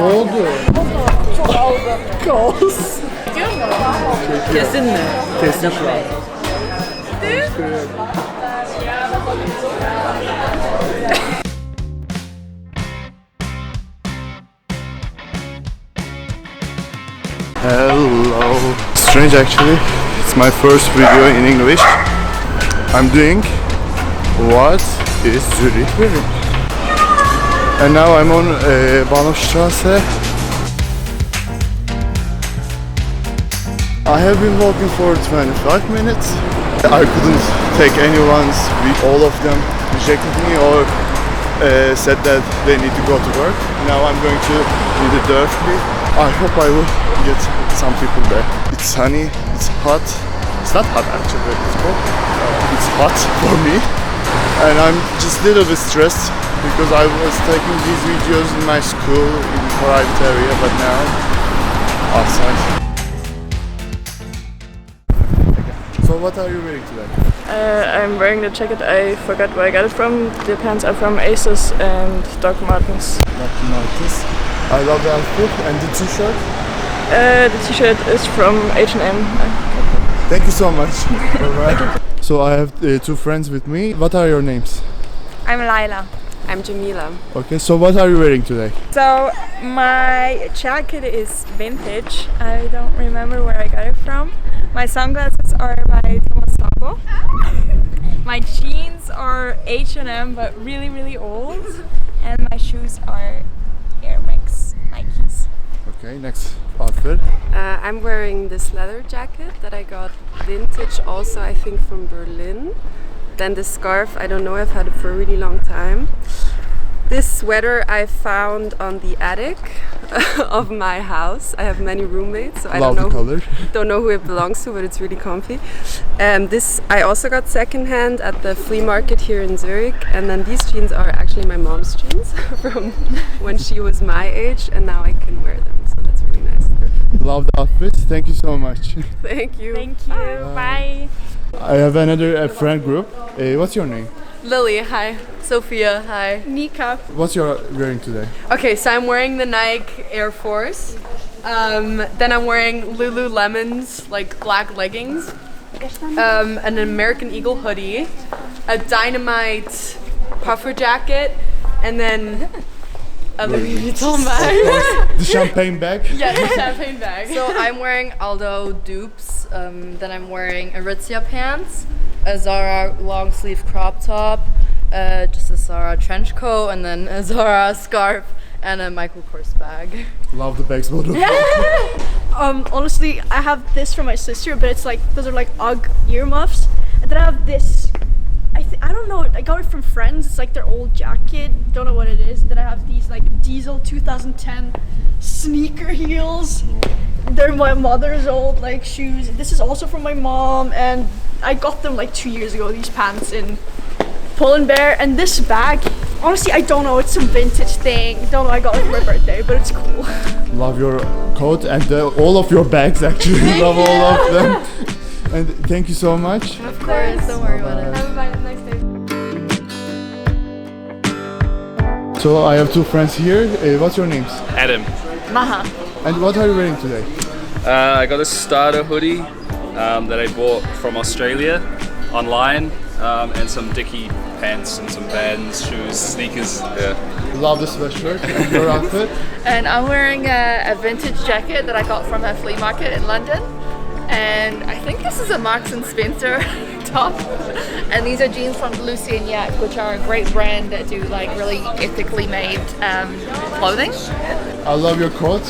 oldu? Çok oldu. Kaos. Diyor mu? Kesin mi? Kesin şu an. Hello. Strange actually. It's my first video in English. I'm doing what is Zurich Village. And now I'm on Bahnhofstrasse. I have been walking for 25 minutes. I couldn't take anyone's, all of them rejected me or said that they need to go to work. Now I'm going to the Dörfli. I hope I will get some people there. It's sunny, it's hot. It's not hot actually, it's cold. It's hot for me. And I'm just a little bit stressed because I was taking these videos in my school in private area, but now outside. So what are you wearing today? I'm wearing the jacket. I forgot where I got it from. The pants are from ASOS and Doc Martens. Doc Martens. I love the outfit and the t-shirt. The t-shirt is from H&M. Thank you so much. Bye-bye. So I have two friends with me. What are your names? I'm Laila. I'm Jamila. Okay, so what are you wearing today? So my jacket is vintage. I don't remember where I got it from. My sunglasses are by Thomas Sabo. My jeans are H&M but really really old. And my shoes are Air Max Nikes. Okay, next outfit. I'm wearing this leather jacket that I got vintage also I think from Berlin. Then this scarf, I don't know, I've had it for a really long time. This sweater I found on the attic of my house. I have many roommates, so I Love don't the color. don't know who it belongs to, but it's really comfy. This I also got secondhand at the flea market here in Zurich. And then these jeans are actually my mom's jeans from when she was my age, and now I can wear them, so that's really nice. Love the outfit. Thank you so much. Thank you. Thank you. Bye. I have another friend group. What's your name? Lily, hi. Sophia, hi. Nika. What's your wearing today? Okay, so I'm wearing the Nike Air Force. Then I'm wearing Lululemon's like black leggings. An American Eagle hoodie, a Dynamite puffer jacket, and then a Louis Vuitton bag. The champagne bag. Yeah, the champagne bag. So I'm wearing Aldo dupes, then I'm wearing Aritzia pants, a Zara long sleeve crop top, just a Zara trench coat, and then a Zara scarf and a Michael Kors bag. Love the bags, both of you. Honestly, I have this from my sister, but it's like, those are like UGG earmuffs. And then I have this, I don't know, I got it from friends. It's like their old jacket, don't know what it is. Then I have these like Diesel 2010 sneaker heels. They're my mother's old like shoes. This is also from my mom, and I got them like 2 years ago, these pants in Pull & Bear. And this bag, honestly, I don't know, it's some vintage thing. Don't know, I got it for my birthday, but it's cool. Love your coat and all of your bags actually. Love all of them. And thank you so much. Of course, don't worry about it. Have a nice day. So I have two friends here. What's your names? Adam. Maha. And what are you wearing today? I got a starter hoodie that I bought from Australia online, and some Dickie pants and some Vans shoes, sneakers. Yeah. Love the sweatshirt and your outfit. And I'm wearing a vintage jacket that I got from a flea market in London. And I think this is a Marks and Spencer top. And these are jeans from Lucy and Yak, which are a great brand that do like really ethically made clothing. I love your coat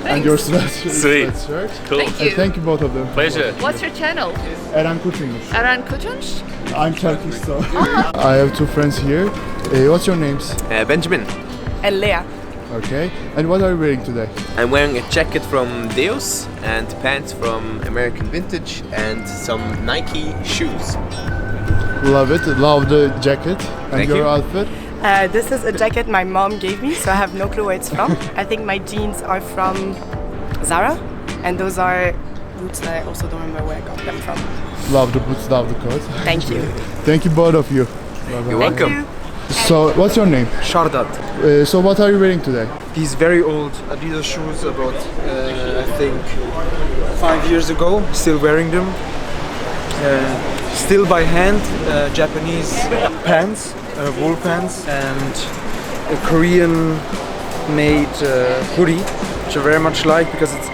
and your sweatshirt. Sweet. Cool. Thank you. And thank you both of them. Pleasure. What's your channel? Eren Kutunç. Aran Kutunç? I'm Turkish, so. I have two friends here. What's your names? Benjamin. And Leah. Okay. And what are you wearing today? I'm wearing a jacket from Deus and pants from American Vintage and some Nike shoes. Love it. Love the jacket and Thank your you. outfit. This is a jacket my mom gave me, so I have no clue where it's from. I think my jeans are from Zara, and those are boots that I also don't remember where I got them from. Love the boots, love the coat. Thank you. Thank you both of you. You're welcome. So, what's your name? Shardat. So what are you wearing today? these very old Adidas shoes about, I think, 5 years ago. Still wearing them. Still by hand, Japanese pants, wool pants, and a Korean made hoodie, which I very much like because it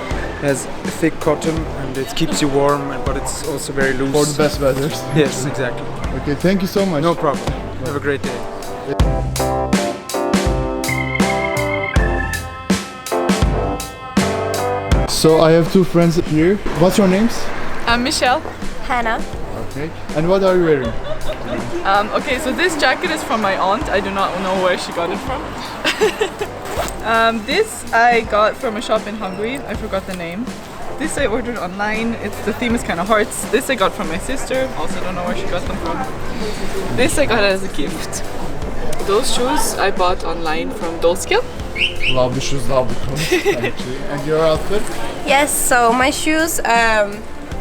has thick cotton and it keeps you warm, but it's also very loose. For the best weathers. Yes, exactly. Okay, thank you so much. No problem. Have a great day. So I have two friends here. What's your names? I'm Michelle. Hannah. Okay. And what are you wearing? Okay, so this jacket is from my aunt. I do not know where she got it from. This I got from a shop in Hungary. I forgot the name. This I ordered online. The theme is kind of hearts. This I got from my sister. Also don't know where she got them from. This I got as a gift. Those shoes I bought online from Dolskill. Love the shoes, love the clothes. Actually. And your outfit? Yes, so my shoes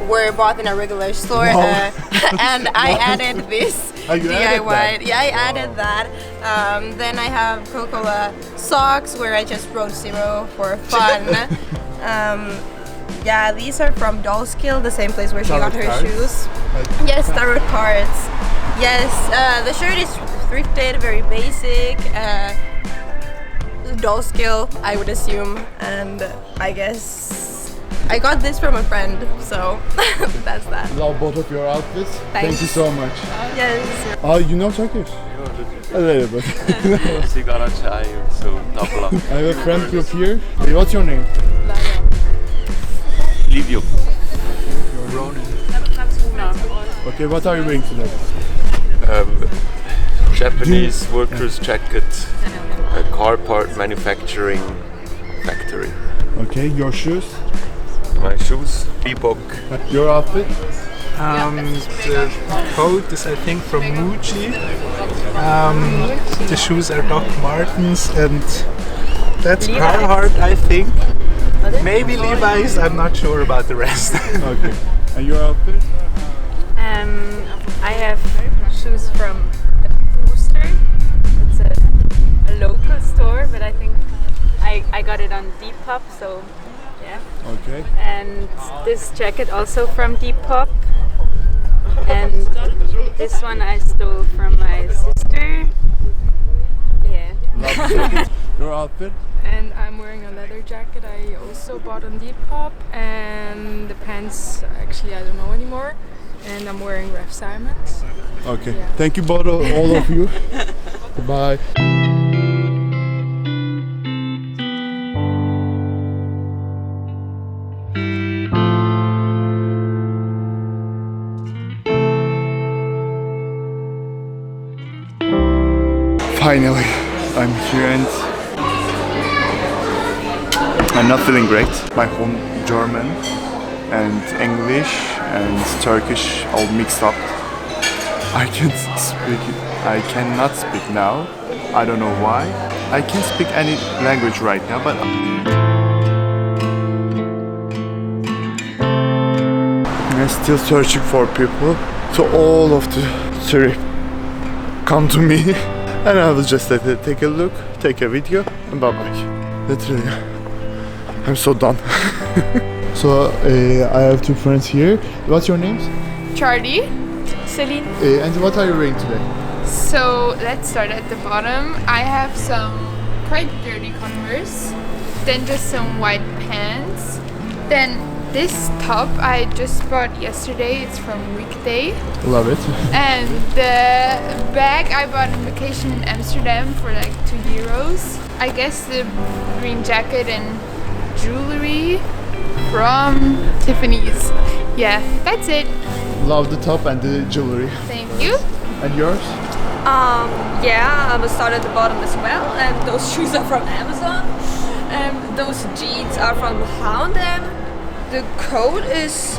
were bought in a regular store, and I added this DIY. Yeah, I added that. Then I have Coca-Cola socks where I just wrote 0 for fun. Yeah, these are from Dolskill, the same place where she got her shoes. Yes, tarot cards. Yes, the shirt is thrifted, very basic. Dolskill, I would assume, and I guess I got this from a friend, so that's that. Love both of your outfits. Thank you so much. Yes. Oh, you know Turkish? A little bit. Sigara chai, so tabla. I have a friend group here. Hey, what's your name? Livio. Okay, what are you wearing today? Japanese workers jacket, a car part manufacturing factory. Okay, your shoes? My shoes, Reebok. Your outfit? The coat is I think from Muji. The shoes are Doc Martens and that's Carhartt I think. Maybe Levi's, I'm not sure about the rest. Okay. And your outfit? I have shoes from a Booster. It's a local store, but I think I got it on Depop, so yeah. Okay. And this jacket also from Depop. And this one I stole from my sister. Yeah. Your outfit? And I'm wearing a leather jacket I also bought on Depop. And the pants, actually I don't know anymore. And I'm wearing Ref Simons. Okay. Yeah. Thank you both, all of you. Goodbye. Finally, I'm here and I'm not feeling great. My home German and English and Turkish all mixed up. I cannot speak now. I don't know why. I can't speak any language right now, but I'm still searching for people. So all of the Zurich come to me and I will just take a look, take a video and bye bye. Literally, I'm so done. So I have two friends here. What's your names? Charlie, Celine. And what are you wearing today? So let's start at the bottom. I have some quite dirty Converse, then just some white pants, then this top I just bought yesterday. It's from Weekday. Love it. And the bag I bought on vacation in Amsterdam for like €2. I guess the green jacket and jewelry from Tiffany's. Yeah, that's it. Love the top and the jewelry. Thank you. And yours? Yeah, I'm gonna start at the bottom as well. And those shoes are from Amazon. Those jeans are from H&M. The coat is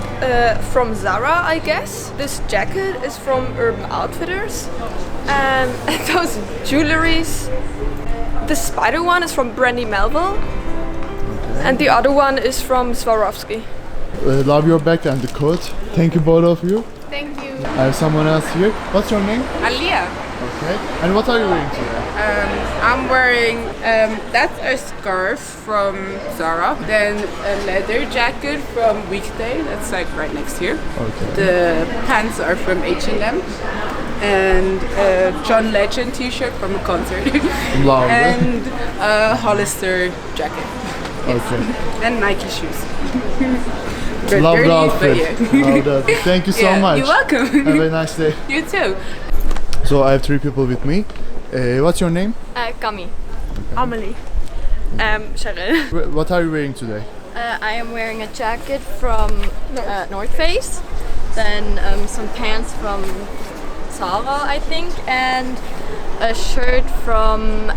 from Zara, I guess. This jacket is from Urban Outfitters. And those jewelries. The spider one is from Brandy Melville. Okay. And the other one is from Swarovski. Love your bag and the coat. Thank you both of you. Thank you. I have someone else here. What's your name? Alia. Okay. And what are you wearing today? I'm wearing that's a scarf from Zara, then a leather jacket from Weekday, that's like right next here. Okay. The pants are from H&M, and a John Legend t-shirt from a concert. Love and a Hollister jacket. Okay. And Nike shoes. Love dirty, the outfit. yeah. Love the outfit. Thank you so Yeah, much. you're welcome. Have a nice day. You too. So I have 3 people with me. What's your name? Kami. Amelie. Cheryl. What are you wearing today? I am wearing a jacket from North Face, then some pants from Zara, I think, and a shirt from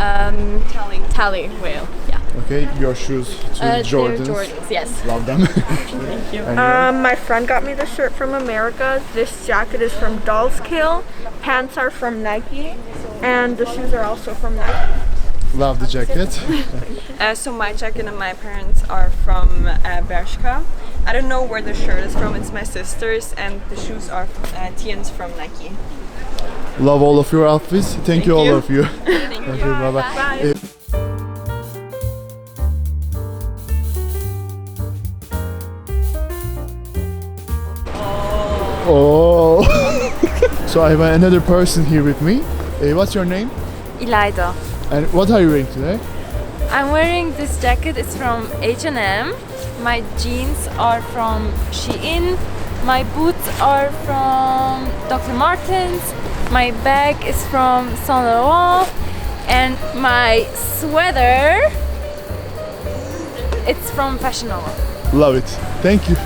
Tally Whale. Yeah. Okay, your shoes to They're Jordans. Jordans, yes. Love them. Thank you. My friend got me this shirt from America. This jacket is from Doll's Kill. Pants are from Nike, and the shoes are also from Nike. Love the jacket. So my jacket and my parents are from Bershka. I don't know where the shirt is from, it's my sister's, and the shoes are Tien's from Nike. Love all of your outfits. Thank you all of you. Thank you. Okay, bye bye. Oh. So I have another person here with me. What's your name? Ilayda. And what are you wearing today? I'm wearing this jacket. It's from H&M. My jeans are from Shein. My boots are from Dr. Martens. My bag is from Saint Laurent. And my sweater, it's from Fashion Nova. Love it. Thank you.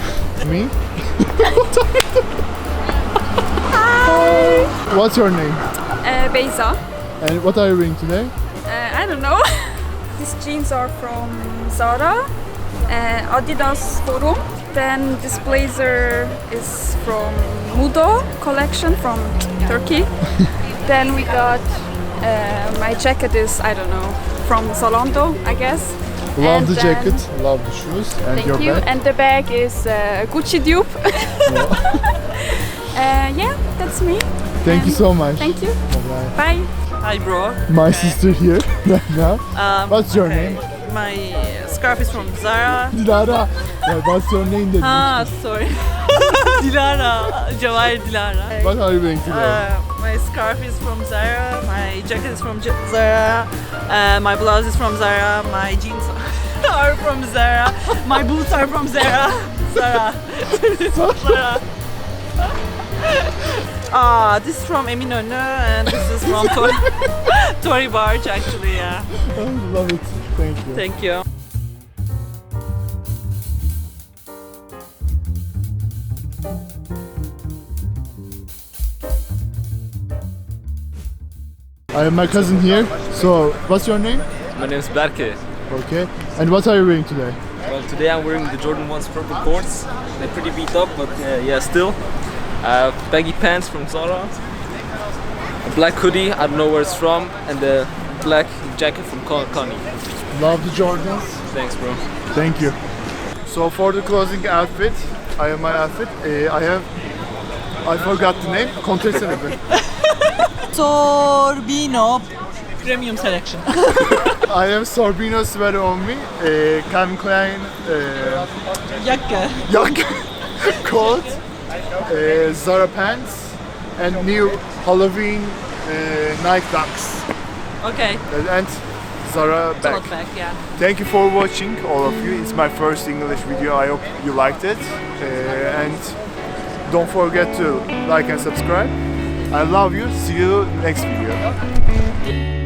Me? Hi. What's your name? Beyza. And what are you wearing today? I don't know. These jeans are from Zara, Adidas Forum. Then this blazer is from Mudo collection from Turkey. Then we got my jacket is, I don't know, from Zalando, I guess. Love And the then- jacket, love the shoes, and Thank your you. bag. And the bag is Gucci dupe. Yeah, that's me. Thank you so much. Thank you. Bye-bye. Bye. Hi, bro. My sister here right now. What's your okay. name? My scarf is from Zara. Dilara. Yeah, what's your name then? Ah, sorry. Dilara. Jawahir Dilara. What are you wearing today? My scarf is from Zara. My jacket is from Zara. My blouse is from Zara. My jeans are from Zara. My boots are from Zara. Zara. Zara. This is from Eminönü and this is from Tory Barge actually, yeah. I love it. Thank you. Thank you. I have my cousin here. So, what's your name? My name is Berke. Okay. And what are you wearing today? Well, today I'm wearing the Jordan 1's purple courts. They're pretty beat up, but yeah, still. Baggy pants from Zara. A black hoodie, I don't know where it's from, and a black jacket from Connie. Love the Jordans. Thanks, bro. Thank you. So for the closing outfit, I have my outfit. I forgot the name. Contestant. Sorbino Premium Selection. I have Sorbino sweater on me. Calvin Klein Jacke. coat. Zara pants. And new Halloween Nike Dunks. Okay. And Zara bag. Tote bag, yeah. Thank you for watching, all of you. It's my first English video. I hope you liked it. And don't forget to like and subscribe. I love you. See you next video.